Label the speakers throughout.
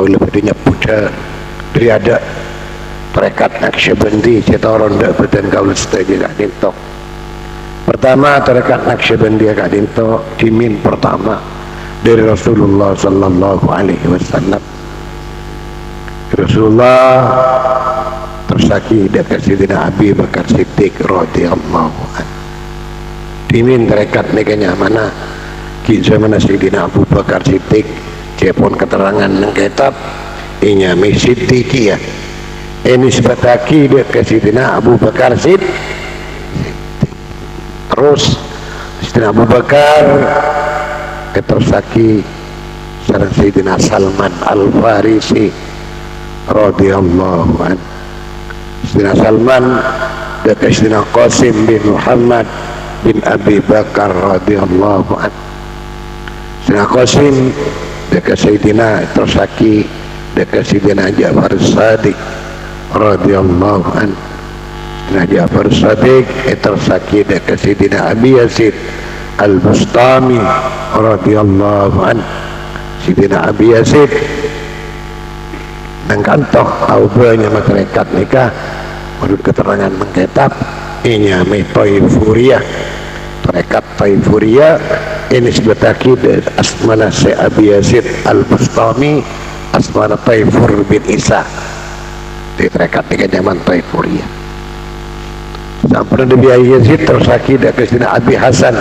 Speaker 1: kau lebih nyebutnya dari ada tarekat Naqsyabandi cetoron dak beten kau setuju kak dinto. Pertama tarekat Naqsyabandi kak dinto dimin pertama dari Rasulullah sallallahu alaihi wasallam. Rasulullah tersaki dekat Sayyidina Abi Bakar Siddiq radhiyallahu anhu. Dimin tarekat nikahnya mana ki zaman Sayyidina Abu Bakar Siddiq cepon keterangan nang kitab inyami Siddiqiyah. Ini sebataki dekat Sayyidina Abu Bakar Siddiq. Terus Sayyidina Abu Bakar ketersaki sareng Sayyidina Salman Al-Farisi radhiyallahu anhu. Sayyidina Salman dekat Sayyidina Qasim bin Muhammad bin Abi Bakar radhiyallahu anhu. Sayyidina Qasim dekat Sayyidina tersaki dekat Sayyidina Ja'far Shadiq radhiyallahu anhu. Sayyidina Ja'far Shadiq tersaki dekat Sayyidina Abi Yazid Al-Bustami radhiyallahu anhu. Sayyidina Abi Yazid nang kantoh aubanya masyarakat nikah menurut keterangan mengkitab inyami Taifuriyah. Tarekat Taifuriyah ini sebataki asmana si Abi Yazid Al-Bustami asmana Taifur bin Isa di tarekat nikah zaman Taifuriyah. Sampai Nabi Yazid tersaki dari Sayyidina Abi Hasan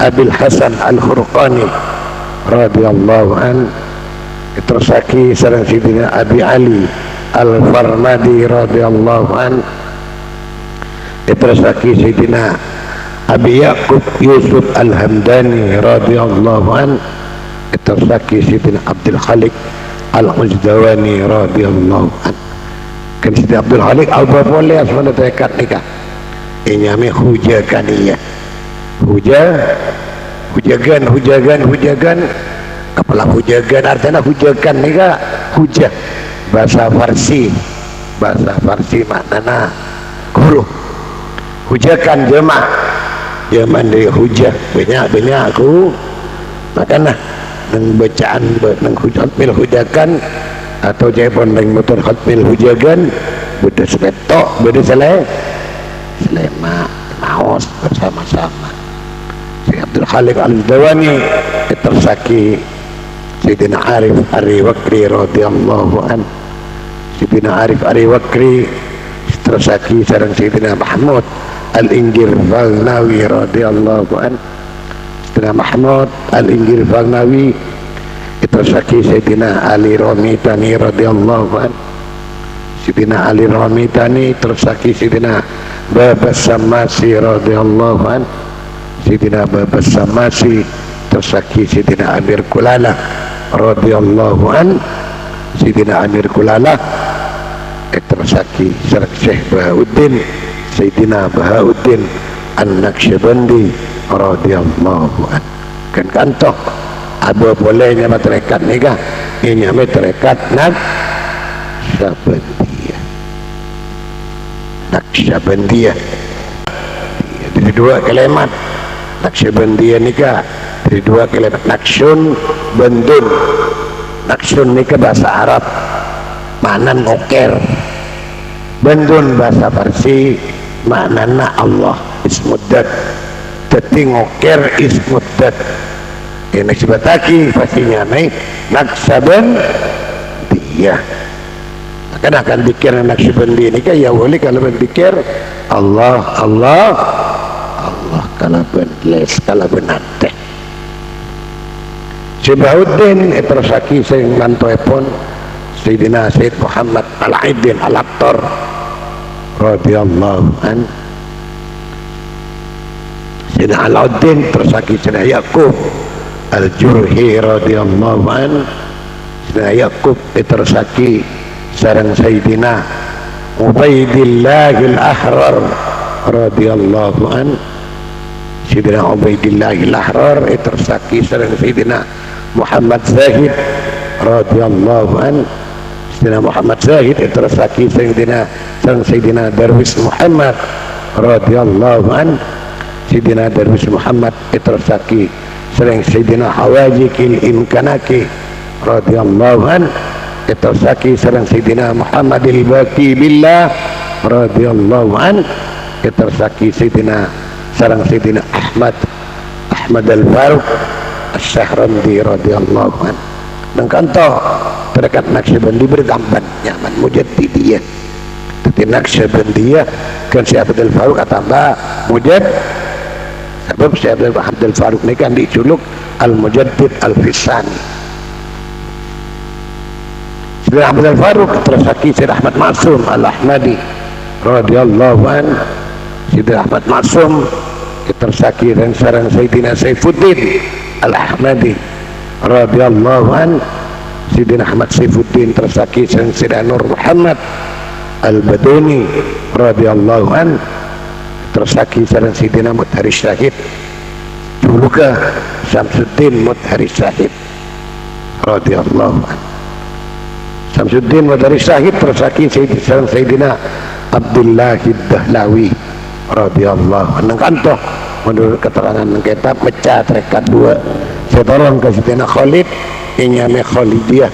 Speaker 1: Abil Hasan Al-Khurqani radhiyallahu an. Tersaki sareng Sayyidina Abi Ali Al-Farmadi radhiyallahu an. Tersaki Sayyidina Abi Yaqub Yusuf Al-Hamdani radhiyallahu an. Tersaki Sayyidina Abdul Khaliq Al-Uzdawani radhiyallahu an. Kan Sayyidina Abdul Khaliq al-Baboli asmana tarekat nikah inyami hujaganiyah. Hujagan kepala hujagan artinya hujagan nikah hujah bahasa Farsi maknana guru. Hujakan zaman dari hujah banyak aku makanya nang bacaan nang hujatmil hujakan atau jepon nang motor hotmil hujagan beda sepetok beda selema maos bersama-sama. Si Abdul Khaliq Al-Dawani tersaki Sayyidina Arif Ari-Wakri radhiyallahu an. Sayyidina Arif Ari-Wakri tersaki sareng Sayyidina Mahmud Al-Inggir Bagnawi radhiyallahu an. Sayyidina Mahmud Al-Inggir Bagnawi tersaki Sayyidina Ali Ramitani radhiyallahu an. Sayyidina Ali Ramitani tersaki Sayyidina Babas Samasi radhiyallahu an. Sayyidina Babas Samasi tersaki Sayyidina Amir Kulala radhiyallahu an. Sayyidina Amir Kulala tersaki Syekh Bahauddin Sayyidina Bahauddin An-Naqsyabandi radhiyallahu an. Kan kantok aba bolehnya masyarakat nikah ini masyarakat Naqsyabandiyah dari dua kalimat Naqsyabandiyah nikah dari dua kalimat Naqsyun Bandun. Naqsyun nikah bahasa Arab makna ngoker, Bandun bahasa Farsi maknana Allah ismuddad. Dadi ngoker ismuddad ini sebataki pastinya nih Naqsyabandiyah. Akan dikir Naqsyabandi ini kan ya boleh kalau berpikir Allah kalau benante. Syibauddin tersaki sing mantoepon Sayyidina Sayyid Muhammad Al-Aidin Al-Attar radhiyallahu an. Sayyidina Al-Aidin tersaki Sayyidina Yaqub Al-Jurhi radhiyallahu an. Sayyidina Yaqub tersaki sareng Sayyidina Ubaidillah Al-Ahrar radhiyallahu an. Sayyidina Ubaidillah Al-Ahrar tersaki sareng Sayyidina Muhammad Zahid radhiyallahu an. Sayyidina Muhammad Zahid tersaki sareng Sayyidina Darwis Muhammad radhiyallahu an. Sayyidina Darwis Muhammad tersaki sareng Sayyidina Hawajikil Imkanaki radhiyallahu an. tersaki sareng Sayyidina Muhammad al-Baqi billah radhiyallahu an, tersaki Sayyidina sareng Sayyidina Ahmad al-Faruq Asy-Syahrandi radhiyallahu an. Nang kanto terdekat Naqsyabandi bergambar nyaman mujaddidiyah. Tapi Naqsyabandiyah kan Syekh Abdul Faruq tambah mujad. Sebab Syekh Abdul Faruq ini kan diculuk Al-Mujaddid Al-Fisani. Syekh Abdul Faruq tersaki Syekh Ahmad Maksum Al-Ahmadi radhiyallahu an. Syekh Ahmad Maksum tersaki dan sareng Sayyidina Saifuddin Al-Ahmadi radhiyallahu an. Sayyidina Ahmad Saifuddin tersaki sareng Sayyidina Nur Muhammad Al-Baduni radhiyallahu an. Tersaki sareng Sayyidina Mutahari Syahid juluka Syamsuddin Mutahari Syahid radhiyallahu an. Syamsuddin Mutahari Syahid tersaki sareng Sayyidina Abdullah Dahlawi radhiyallahu an. Kantoh menurut keterangan kitab mecah trekat dua setoron ke Sayyidina Khalid inyame Khalidiyah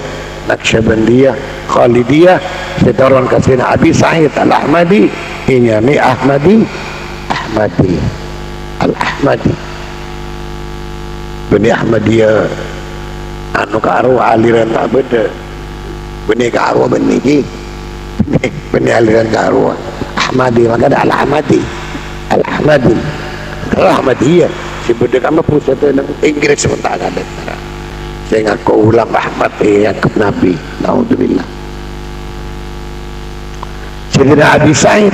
Speaker 1: Naqsyabandiyah Khalidiyah, setoron ke Sayyidina Abi Sa'id Al-Ahmadi inyame Ahmadi Al-Ahmadi. Bani Ahmadiyah anu karo aliran tak beda. Bani karo bani ki. Bani aliran karo Ahmadi maka ada Al-Ahmadi. Al-Ahmadiyah si beda kama pusat nang Inggris sementara ada. Saya ngaku ulama Ahmad yang ke Nabi. Naudzubillah. Sayyidina Abi Sa'id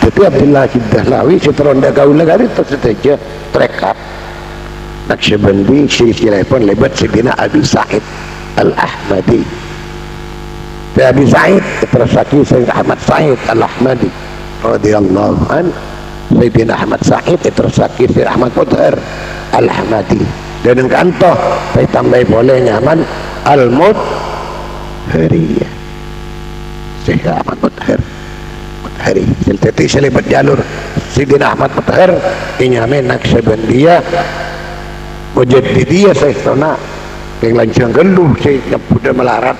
Speaker 1: tapi Abdullah Dahlawi seteronda gaul negara itu saja trekat Naqsyabandi silsilah pun lebat Sayyidina Abi Sa'id Al-Ahmadi. Abi Sa'id tersaki Sayyidina Ahmad Sa'id Al-Ahmadi radhiyallahu an. Sayyidina Ahmad Sa'id tersaki Sayyidina Ahmad Mutahar Al-Ahmadi. Dan kantoh saya tambah boleh nyaman Al-Muthariyah Sayyidina Ahmad Mutahar hari siltati selibat jalur Sayyidina Ahmad Mutahar inyame Naqsyabandiyah Mujaddidiyah saestona yang lancang geluh saya budak melarat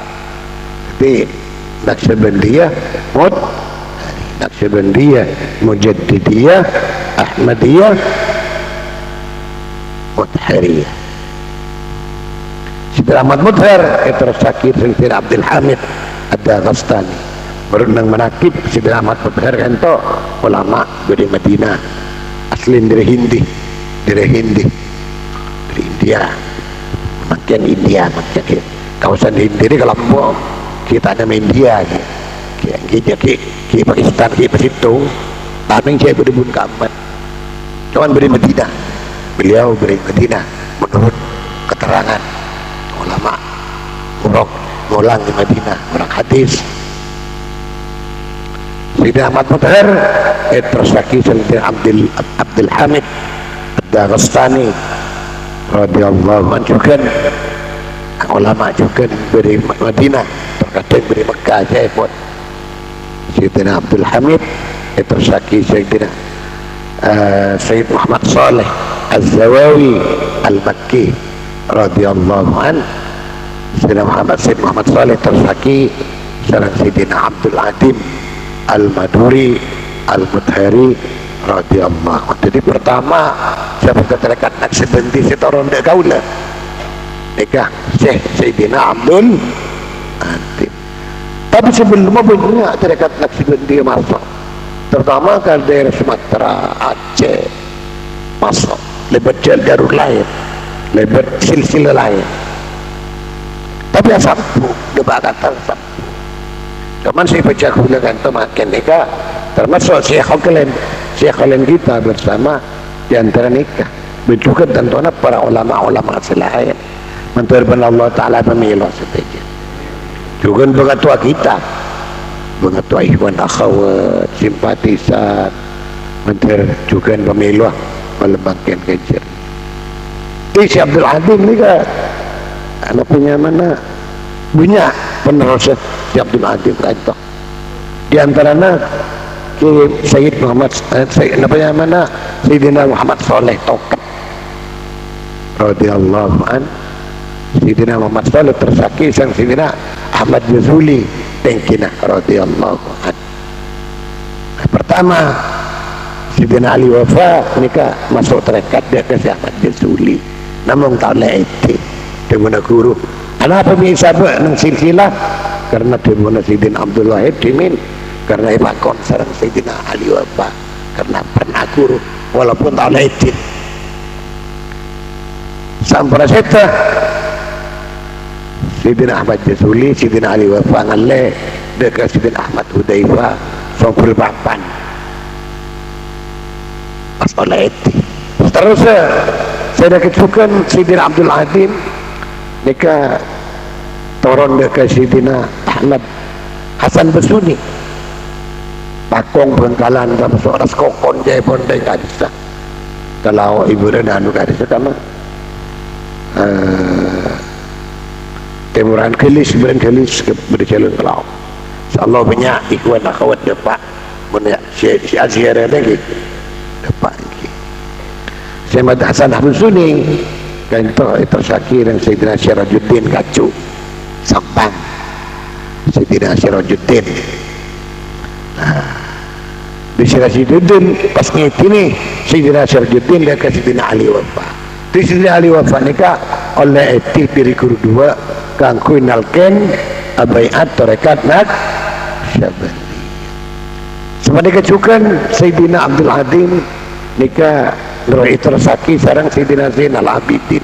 Speaker 1: tapi Naqsyabandiyah Naqsyabandiyah Mujaddidiyah Ahmadiyah Muthariyah. Sayyidina Ahmad Mutahar tersakit Sayyidina Abdul Hamid Ad-Daghestani berenang menakib Sayyidina Ahmad Mutahar ento ulama dari Madinah asli dari India makin India makin kawasan India ini Kelompok kita nama India ki Pakistan ki Pasitung tapi saya beribun keempat cuman dari Madinah beliau dari Madinah menurut keterangan ulama ngulang di Madinah orang hadis. Sayyidina Ahmad Mutahar tersaki Sayyidina Abdul Hamid Ad-Daghestani radhiyallahu anhu juga ulama juga dari Madinah terkadang dari Mekah saya pun Sayyidina Abdul Hamid tersaki Sayyidina Sayyid Muhammad Saleh Az-Zawawi Al-Makki radhiyallahu anhu. Sayyidina Sayyid Muhammad Saleh tersaki sareng Sayyidina Abdul Adim Al-Maduri Al-Mutahari radhiyallahu anhu. Jadi pertama saya terdekat Naqsyabandi setoron dak gaula nikah Syekh Sayyidina Abdul Adim. Tapi sebelumnya banyak terdekat Naqsyabandi masuk terutama ke daerah Sumatera, Aceh masuk lebat jalur lain lebat silsilah lain tapi yang sampu debakatan sampu cuman saya baca gunakan makin nikah termasuk Syekh kalian kita bersama diantara nikah berjukat tentunya para ulama-ulama selain menterban Allah Ta'ala pemilu seteja juga pengatua kita pengatua ikhwan akhawat simpatisan menter juga pemilu melembangkan kejar Syekh Abdul Adim ini kan anak punya mana punya penerus Syekh Abdul Adim kantor di antaranya Sayyid Muhammad Sayyidina Muhammad Saleh Tokat radhiyallahu an. Sayyidina Muhammad Saleh tersaki sang Sayyidina Ahmad Jazuli tengkina radhiyallahu anhu. Pertama Sidina Ali wafa nikah masuk terekat dia ke Ahmad Jazuli namun tak boleh itu dia mana guru kenapa bisa nang silsilah karena dia mana Sidina Abdul Wahid dimin karena ibakon sarang Sidina Ali wafa karena pernah guru walaupun tak boleh itu sampai seta Sidina Ahmad Jazuli Sidina Ali wafa ngalle dekat Sidina Ahmad Hudzaifah sobril papan pas oleh itu terus saya dah kecukan Sidina Abdul Azim nikah turun dekat Sidina Ahmad Hasan Besuni pakong Bengkalan sama seorang kokon jaya pondai kadisa kalau ibu dan anu kadisa kama temuran kelis berkelis berjalan kalau Allah banyak ikhwan akhwat dapat banyak si aziarah lagi dapat lagi Syekh Hasan Ahmad Sunni kan tersakir dan Sayyidina Syarajuddin Kacu Sampang Sayyidina Syarajuddin di Syarajuddin pas ngitini Sayyidina Syarajuddin dia ke Sayyidina Ali wafa di Sayyidina Ali wafa nikah oleh etik diri guru dua kangku inalken abaiat torekat nak Syabali seperti kecukan Sayyidina Abdul Azim nikah Roy Tersaki sarang Sayyidina Zainal Abidin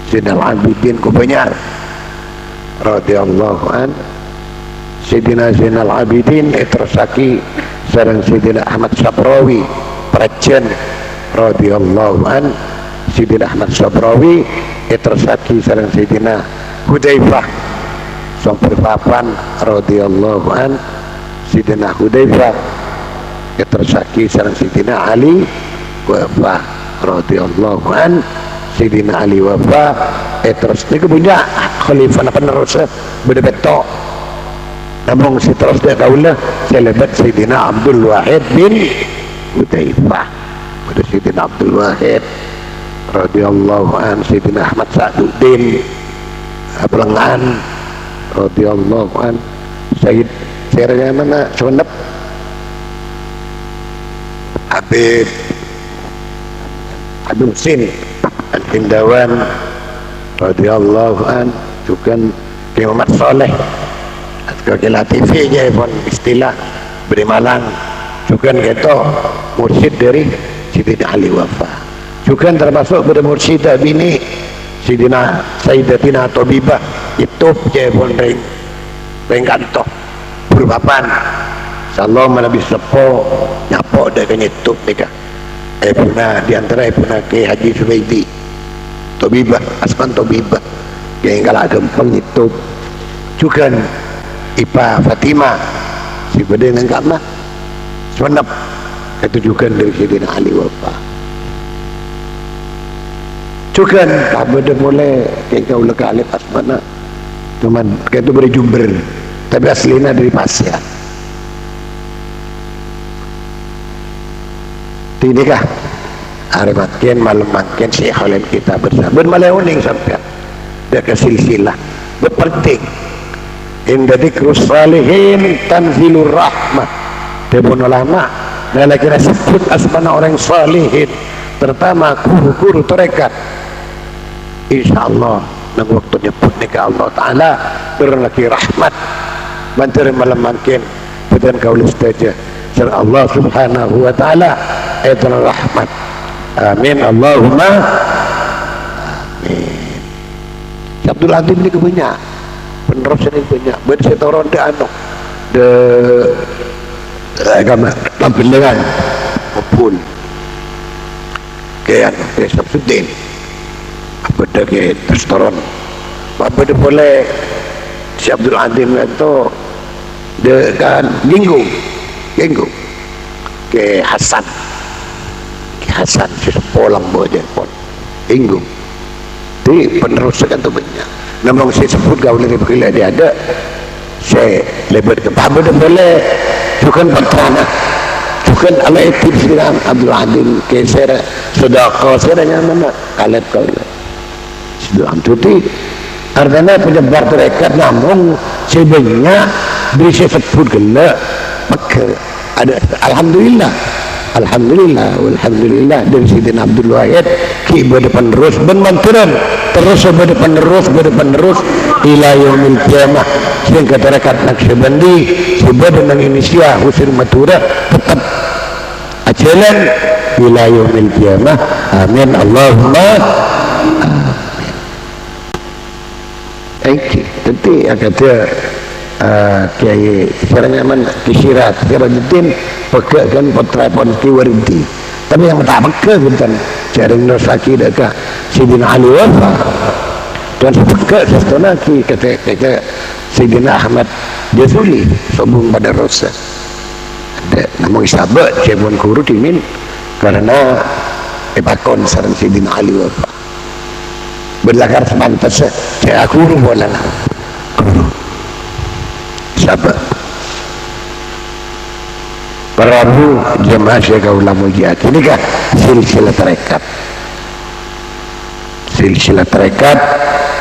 Speaker 1: Zainal Abidin Kubanjar radhiyallahu an Sayyidina Zainal Abidin Tersaki sarang Sayyidina Ahmad Sabrawi Prajen radhiyallahu an Sayyidina Ahmad Sabrawi Tersaki sarang Sayyidina Hudzaifah sampai papan radhiyallahu an Sidina Hudzaifah tersaki sareng Sidina Ali wafa radhiyallahu an Sidina Ali wafa terus niku punya khalifah penerus bedebeto namun si terus dia kaula selebat Sidina Abdul Wahid bin Hudzaifah pada Sidina Abdul Wahid radhiyallahu an Sidina Ahmad Sa'duddin Pelengan radhiyallahu an Sayyid Sernya mana Sunnep Habib Husin Al-Hindawan radhiyallahu an juga Ki Muhammad Saleh atau Ki Latifi je pun istilah beri Malang juga gitu mursyid dari Sidina Ali wafa juga termasuk pada mursyid bini Sidina Sayyidatina Tobibah itu je pun ring kantor berpapan insyaallah mana bisa sepo nyapo dah ke YouTube nikah pernah diantara pernah ke Haji Subaidi Tobibah Asman Tobibah yang kalah gempeng YouTube juga Ipa Fatimah si beda dengan kamah senap itu juga dari Sidina Ali wafa juga tak beda mulai kayak kau leka alif asmana cuman kayak itu beri Jumber tapi aslinya dari Pasir ini kah hari makin malam makin si halen kita bersama bermalah uning sampai dia ke silsilah berpenting inda dikrus salihin tanzilur rahmah dia pun ulama dan kira sebut asmana orang salihin terutama guru-guru terekat insyaallah nang waktu nyebut nikah Allah Ta'ala turun lagi rahmat bantuan malam makin dan kaulis saja serta Allah Subhanahu wa Ta'ala ayat rahmat amin Allahumma amin Abdul Azim ini kebanyak penerus ini banyak bersetoron de anu de agama lampendengan maupun ke anu ke Sabsuddin apa dah ke restoran apa dia boleh si Abdul Azim itu dengan Ginggu ke Hasan si sepolang boja pun Ginggu di penerusan itu banyak namun saya sebut kau lebih begila dia ada saya lebar ke apa dia boleh bukan pertama bukan ala itu Sidina Abdul Azim ke sedekah saya mana kalet kau sudah amtuti artinya penyebar tarekat namun sebenarnya bisa sebut gelak maka ada alhamdulillah alhamdulillah dari Sayyidina Abdul Wahid ki berpenerus bermanturan terus berpenerus ila yaumil qiyamah sehingga tarekat Naqsyabandi sebenarnya Indonesia Husin Matura tetap ajalan ila yaumil qiyamah amin Allahumma thank you. Tentu kata Kiai Siraman Kisirat Sirajuddin pegakan potrapon kiwardi tapi yang tak peka kan jaring nosaki dekat Sayyidina Ali Wafa dan peka sestona kata Sayyidina Ahmad Jazuli sobung pada rosa ada namun sahabat cebon kuru timin karena epakon sarang Sayyidina Ali Wafa berlakar semantas saya kuru bola kuru sahabat Prabu jemaah Syekh Ulama Jihad ini kan silsilah tarekat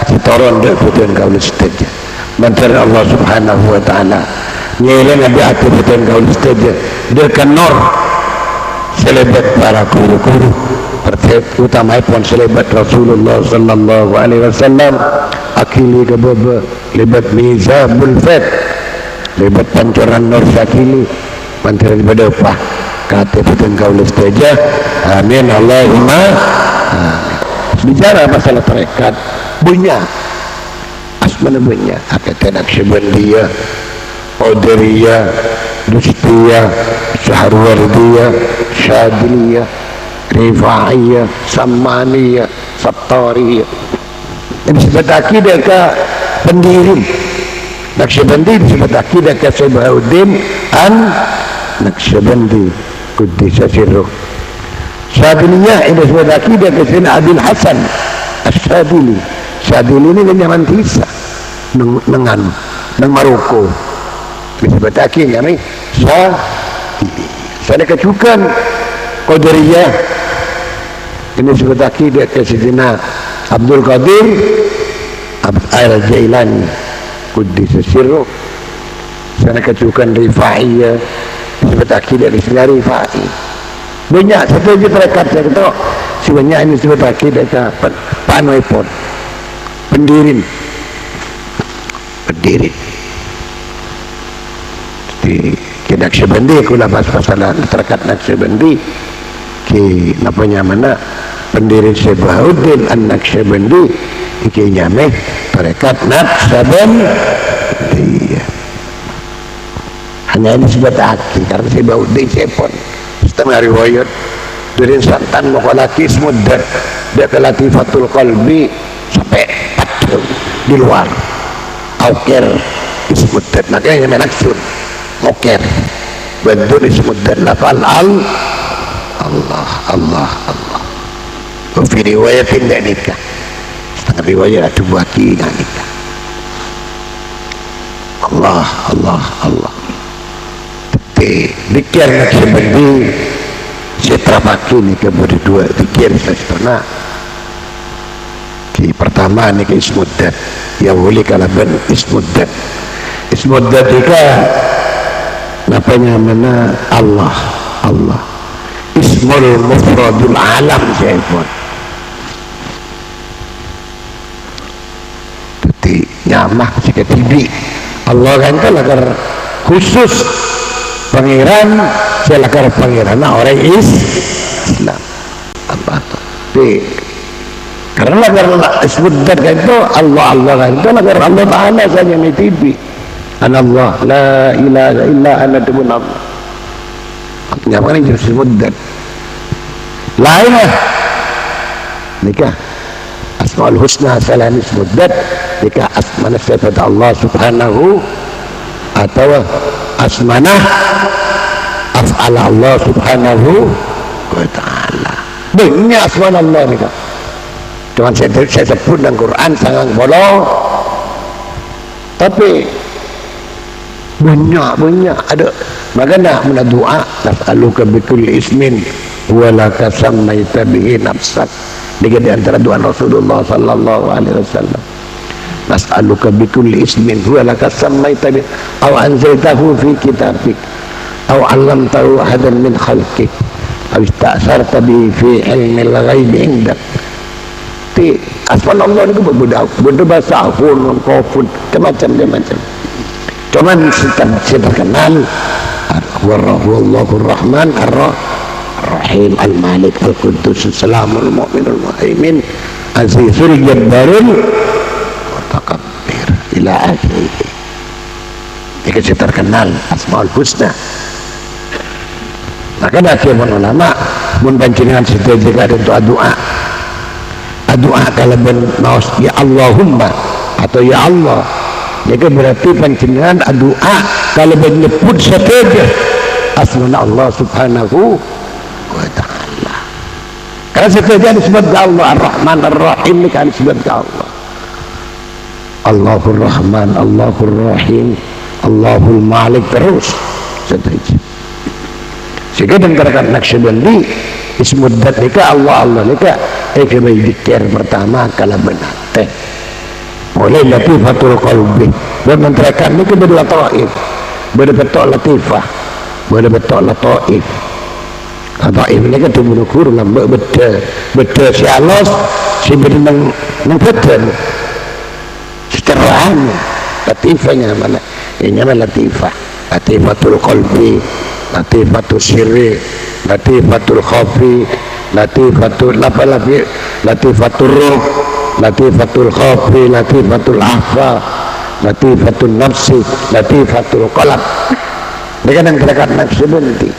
Speaker 1: setoron dia putuan kaul seteja menteri Allah subhanahu wa ta'ala nyelah nabi hati putuan kaul seteja dia kenor selebat para guru-guru utama pun selebat Rasulullah sallallahu alaihi wasallam akili kebaba lebat mizabul fat lebat pancoran nur sakili menteri daripada apa kata putuan kaul seteja amin Allahumma bicara masalah tarekat banyak asmana banyak kata Naqsyabandiyah Qadiriyah Dustiyah Syahrwardiyah Syadiliyah Rifa'iyah Sammaniyah Sattariyah ini disebut akidah ke pendiri Naqsyabandi disebut akidah ke Sabahuddin Naqsyabandi Quddisa Sirruh Syadiliyah ini disebut akidah ke Sayyidina Abil Hasan As-Syadili Syadili ini nyaman Tisa nang Maroko disebut akidah ni Syadili saya kecukan Qadiriyah ini disebut akidah ke Sayyidina Abdul Qadir Al-Jailani Quddisa Sirruh saya kecukan Rifa'iyah disebut akidah di Sayyidina Rifa'i banyak satu je tarekat saya kata sebenarnya ini disebut akidah ke Panoi pun pendirin di Naqsyabandi aku lepas masalah tarekat Naqsyabandi ki napanya mana pendiri Sabahuddin Naqsyabandi iki nyameh tarekat Naqsyabandi hanya ini disebut akidah karena Sabahuddin sepon setengah riwayat dari santan mukalaki semuddat dia ke latifatul qalbi sampai patul di luar aukir ismuddat makanya yang menaksun aukir bandun ismuddat lafal Allah fi riwayat tidak nikah setengah riwayat ada baki tidak nikah Allah dikir Naqsyabandi setra pagi ni kemudian dua dikir sestona di pertama ni ke ismuddat yang boleh kalaban ismuddat juga napanya mana Allah ismul mufradul alam saya pun jadi nyamah jika tibi Allah kan lagar khusus pangeran saya lakar pangeran orang Islam apa karena lakar ismuddat kan itu Allah kan itu lakar Allah Ta'ala saja yang tibi Allah la ilaha illa ana dubun Allah nyamakan ini ismuddat lainnya nikah asma'ul husna salam ismuddat nikah asmana sifat Allah subhanahu atau asmana af'ala Allah subhanahu wa ta'ala banyak asmana Allah ni kan cuma saya sebut dalam Quran sangat bolong tapi banyak ada makanya mana doa nas'aluka bikulli ismin walaka sammaita bihi nafsak di antara doa Rasulullah sallallahu alaihi wasallam as'aluka bikulli ismin huwa laka sammaita bi aw anzaltahu fi kitabik aw 'allamtahu ahadan min khalqik aw ista'sarta bi fi ilmil ghaibi indak. Ti asal Allah ni benda bahasa afun kafun macam-macam. Cuman kita kenal Allahur Rahman Ar-Rahim Al-Malik Al-Quddus As-Salamul Mu'minul Muhaimin Azizul Jabbarul Mutakabbir ila akhirih. Ini kita terkenal Asmaul Husna. Maka dah siapa ulama mun panjenengan sedaya jika ada doa doa kalau bernaus ya Allahumma atau ya Allah, itu berarti panjenengan doa kalau menyebut saja asma Allah Subhanahu wa ta'ala. Karena saja disebut ke Allah Ar-Rahman Ar-Rahim, ini kan disebut ke Allah Allahur Rahman Allahur Rahim Allahul Malik terus saja. Sehingga dengan naksabandi ismuddat nika Allah nika kami dikir pertama kalau benar teh mulai latifatul qalbi dan menterakan ini berdua ta'if berbetok latifah berbetok lataif. Ta'if ini kan tumbuh kur lambak beda si alos si benang nang beden seteraan latifahnya mana ini namanya latifah latifatul qalbi latifatul sirri latifatul khafi latifatul lapalafi latifatul ruh latifatul khafi latifatul ahfa latifatul nafsi latifatul qalb. Dengan gerakan nafsu nanti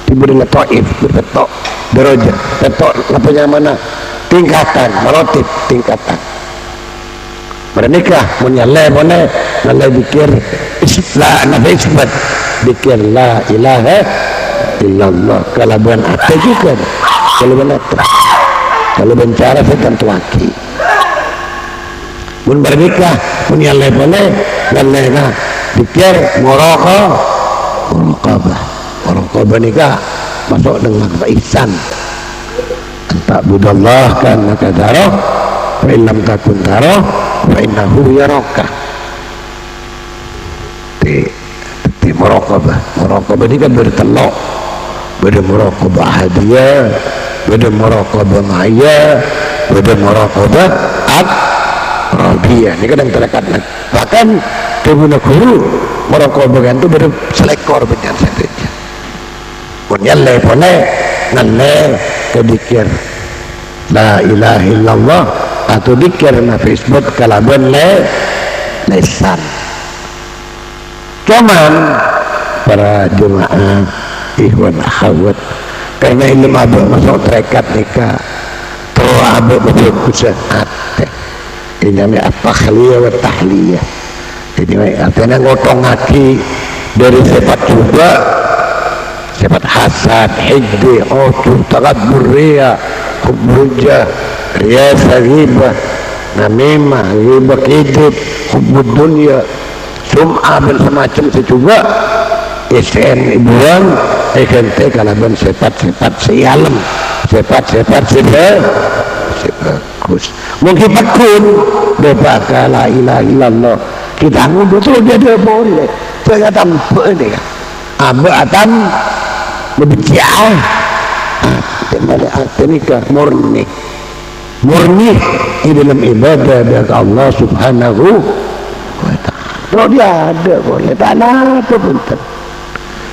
Speaker 1: diberi lataif berbetok derajat betok lapanya mana tingkatan merotip tingkatan bernikah menyalai boleh nalai dikir islam nabi isbat dikir la ilaha illallah kalau bukan apa juga kalau benar kalau bicara setan tuaki mun bernikah mun yalai boleh nalai nah dikir muraqabah nikah masuk dengan ihsan anta budallah kan kadaro fa illam takun taro fa innahu yaraka. Di muraqabah ini kan bertelok beda muraqabah hadiah beda muraqabah maya beda muraqabah rabia. Ini kadang terdekat bahkan kebuna guru muraqabah itu beda selekor benar saja punya boleh ngalai kedikir la ilaha illallah atau dikir na Facebook kalaban lesan. Cuman para jemaah ikhwan akhwat karena ilmu abad masuk terikat nikah tuh abad betul kusat ini namanya at-takhliyah wa tahliyah. Ini artinya ngotong lagi dari sifat juga sifat hasad, hiddi, ujuh, takabbur, riya, hubbujah, riyasa, ghibah, namimah, ghibah, kidib, hubbud dunya, sum'ah dan semacam itu juga isen ibuan ikente kalaban sifat-sifat sialam sifat-sifat bagus mungkin pun debaka la ilaha illallah kita betul dia boleh saya tanpa ini atam berbicara artinya murni di dalam ibadah dari Allah Subhanahu wa ta'ala. Kalau dia ada boleh tak ada apa pun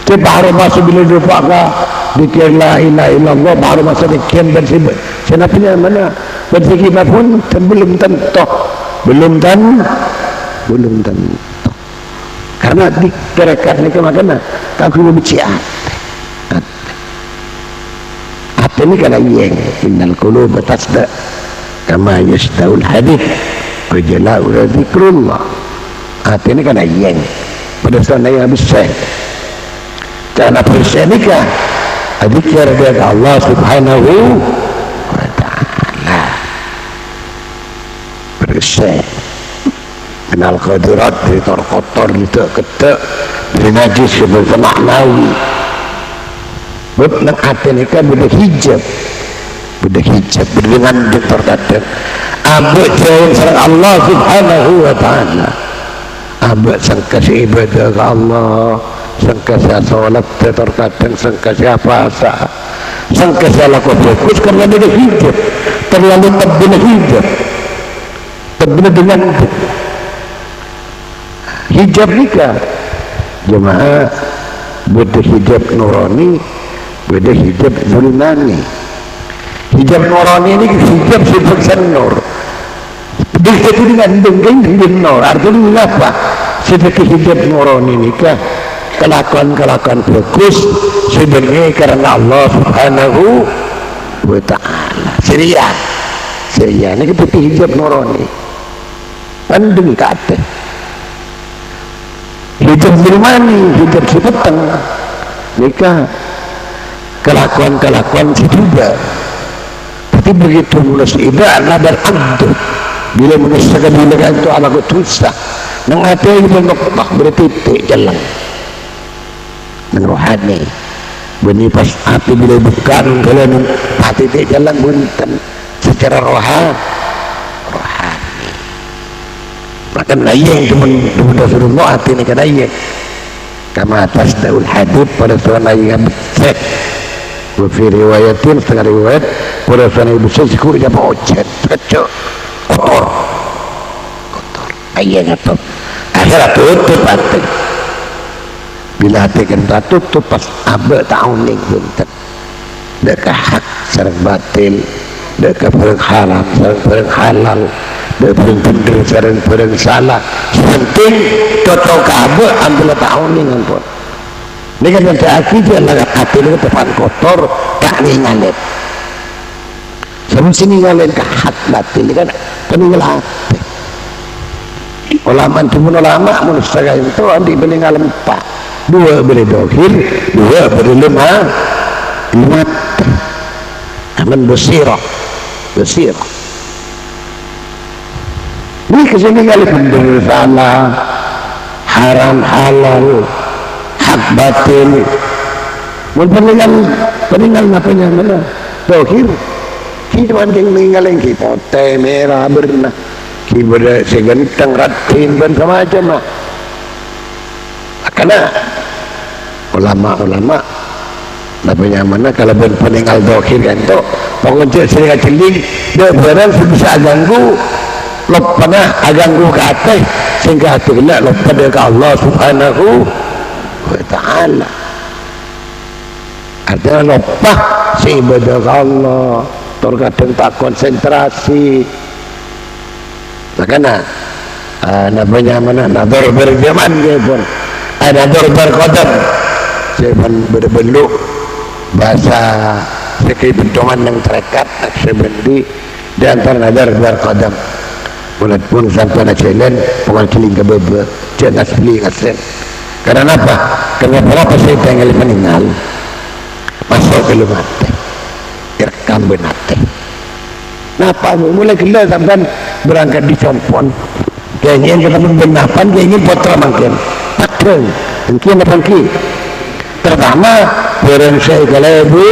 Speaker 1: baru masuk bila dipakah dikir la ilaha illallah baru masuk dikir bersibuk senapnya mana bersikap pun belum tentu karena dikirakan ni kemana tak perlu berbicara hati ni kena yang innal quluba tasda kama yasdaul hadith wajala'u zikrullah hati ni kena yang pada sana yang besar karena persen nikah dzikir dari Allah Subhanahu wa ta'ala persen kenal khadirat dari kotor lidak-kedak dari najis sebagai maknawi nang hati nikah beda hijab beda hijab dengan terkadang ambek jauh sareng Allah subhanahu wa ta'ala, ambek sangkasi ibadah ke Allah, sangkasi sholat terkadang, sangkasi puasa, sangkasi laku fokus karena dia hijab terlalu terbina hijab terbina dengan hijab nikah jemaah. Beda hijab nurani, beda hijab zulmani. Hijab nurani ini hijab sifat nur. Begitu dengan dengan nur. Artinya apa? Sedekah hijab nurani ini kah kelakuan-kelakuan bagus sebenarnya karena Allah subhanahu wa ta'ala. Seria ini kita hijab nurani. Pandeng kata. Hijab zulmani, hijab sifat tengah. Nikah kelakuan-kelakuan juga. Tapi begitu mulai ibadah nadar abdu bila menusakan bilakan itu ala kutusa nang hati yang mengokbah bertitik jalan menuhani benih pas hati bila bukan kalian hati titik jalan bunten secara rohani bahkan layang cuma Rasulullah hati ini kan layang kama atas daun hadib pada suara layang besar Wafi riwayatin setengah riwayat pada sana ibu saya sikur japa ojet kecok kotor ayah tutup akhirnya tutup hati bila hati kita tutup pas abad tahun ini buntet deka hak sarang batil deka perang haram sarang perang halal deka perang bener sarang perang salah penting toto kabel ambil tahun ini ngampun ini kan yang terakhir adalah hati ini depan kotor tak ngalet sebelum sini ngalet ke hati batin ini kan peninggal hati ulama cuma ulama manusia itu andi peninggal 4 2 beri dohir 2 beri lima aman basirah ini kesini ngalet bener salah haram halal hak batin peninggal apanya mana dohir kita yang meninggal yang kipote merah berna kita segentang ratin dan macam karena ulama apanya mana kalau peninggal dohir kan itu pokoknya sering celing dia barang bisa ganggu lopana aganggu ke atas sehingga hatinya lopada ke Allah subhanahu wa ta'ala artinya lupa si ibadah Allah terkadang tak konsentrasi makanya namanya mana nador berjaman dia pun nador berkodam saya pun berbeluk bahasa sekali bentuman yang terikat sebendi di antara nador berkodam bulat pun sampai nak jalan pengal kiling ke bebe jangan beli ngasen karena apa? Karena berapa saya tinggal meninggal masuk ke lumate direkam benate kenapa? Mulai gila sampai berangkat di compon kayaknya kita pun benapan kayaknya potra makin pateng mungkin apa lagi pertama barang saya kalebu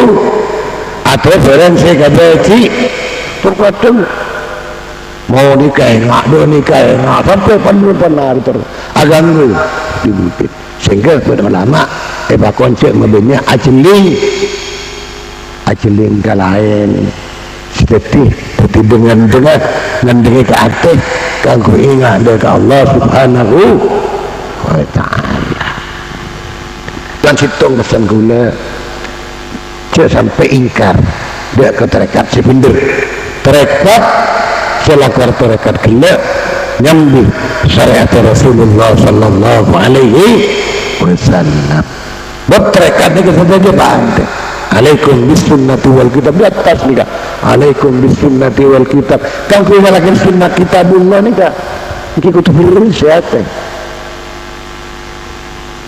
Speaker 1: atau barang saya kabeci terkadang mau nikah enggak sampai pernah aganggu dibukit sehingga pada lama konsep mobilnya ajeling ke lain seperti dengan ke atas kanggo ingat dari Allah subhanahu wa ta'ala dan situng pesan gula sampai ingkar dia keterekat si bener terekat selakar terekat gelap nyambi syariat Rasulullah sallallahu alaihi wasallam berterekat dengan saja bangga alaikum bisunnati wal kitab di atas ni kak alaikum bisunnati wal kitab kan kau malakan sunnah kitabullah ni kak kita kutubur siapa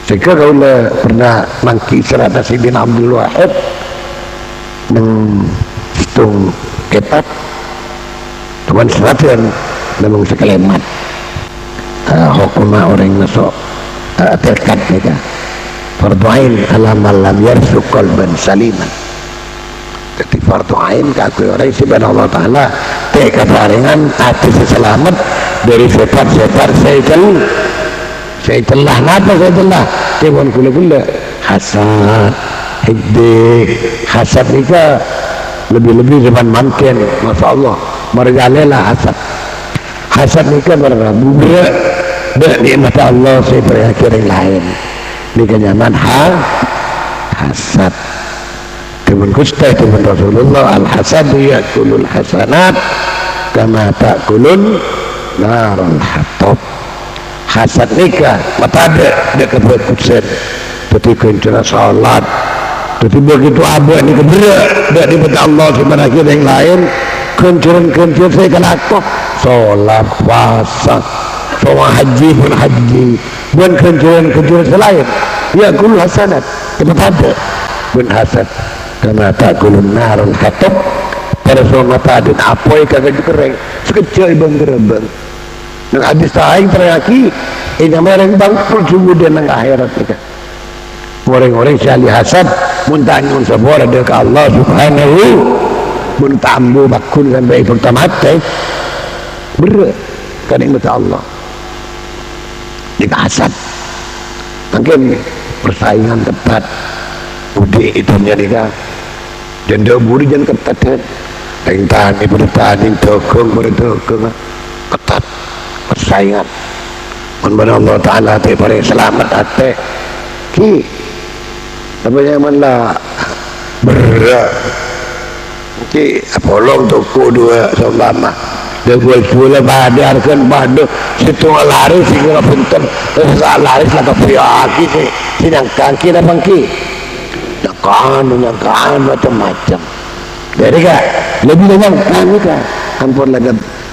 Speaker 1: sehingga kau pernah mangki serata Sidina Abdul Wahid menghitung kitab tuan seratan namun sekalimat hukumah orang masuk terkat mereka fardu'ain ala malam yarsu qalban saliman jadi fardu ain kagum orang sebenarnya Allah Ta'ala teka paringan hati selamat dari sifat-sifat saya telah napa saya telah cebon kula-kula hasad hiddik hasad nika lebih-lebih zaman mungkin Masya Allah merjalelah hasad nika berabu berak nikmat Allah saya berakhir yang lain nika nyaman hasad teman kusta teman Rasulullah al-hasad yakulul hasanat kama ta'kulun narul hatab hasad nikah mata ada kebuat kusen ketika kena salat tapi begitu abad ni keberak tak daripada Allah sebenarnya yang lain kencuran saya kelakuk salat puasa sama haji pun haji bukan kencuran selain ya kul hasanat tempat ada pun hasad karena tak kulun narun hatab pada semua mata ada apa yang kagak dikereng sekecil ibang gerebang dan habis saing teraki ini mereka bangkul sungguh dan akhirat mereka orang-orang syali hasad muntahnya unsabor ada ke Allah subhanahu muntambu bakun sampai pertama berat kan nikmat Allah jika hasad mungkin persaingan ketat udik itu nika dan buri jangan ketat yang tani berdetani dokong ketat persaingan menurut Allah Ta'ala pada selamat hati ki apa yang mana berat ki apolong toko dua selama dia jual badarkan badu situ laris segala bentar laris lah kepriaki si kaki dah bangki nyangkaan macam-macam jadi kak lebih banyak kami kak ampun lah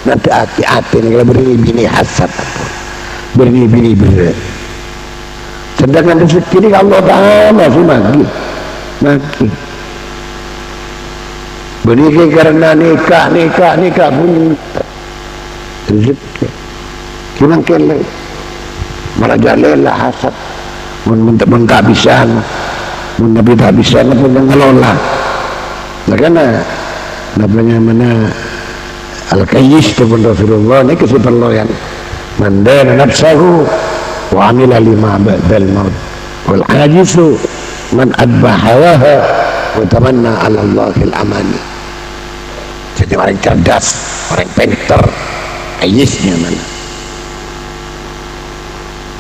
Speaker 1: nanti hati-hati kalau bini hasad bini berat sedangkan rezeki ini Allah Ta'ala sih magi bini karena nikah pun rezeki gimana kele merajalela hasad mun tak bisa mun tak bisa pun ngelola karena namanya mana al-qayyis itu pun Rasulullah ini keseperloyan mandana nafsahu wa amila lima ba'dal maut wal ajisu man adbahawaha wa tamanna ala Allahil amani jadi orang cerdas orang pintar qayyisnya mana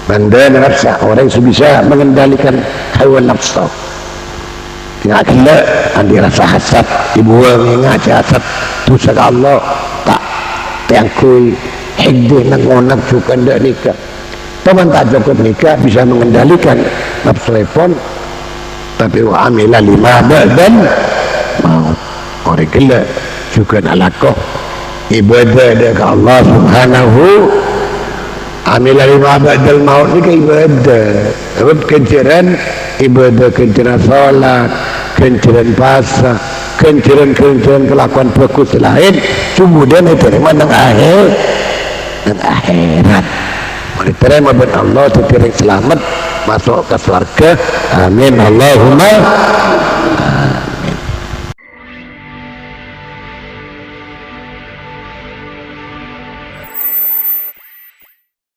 Speaker 1: mandana nafsah orang yang bisa mengendalikan hawa nafsu yang akhirnya andi rasa hasad dibuang ingat hasad dosa Allah tak tiangkui hidih nangonak juga ndak nikah teman tak cukup nikah bisa mengendalikan nafsu pun tapi wa amila lima dan mau orang gila juga nalakoh ibadah ke Allah subhanahu amila lima ba'dal maut ni ibadah sebab kenceran ibadah kenceran salat kenceran puasa kenceran kelakuan bagus lain kemudian diterima dengan akhirat diterima dengan Allah diterima selamat masuk ke surga amin Allahumma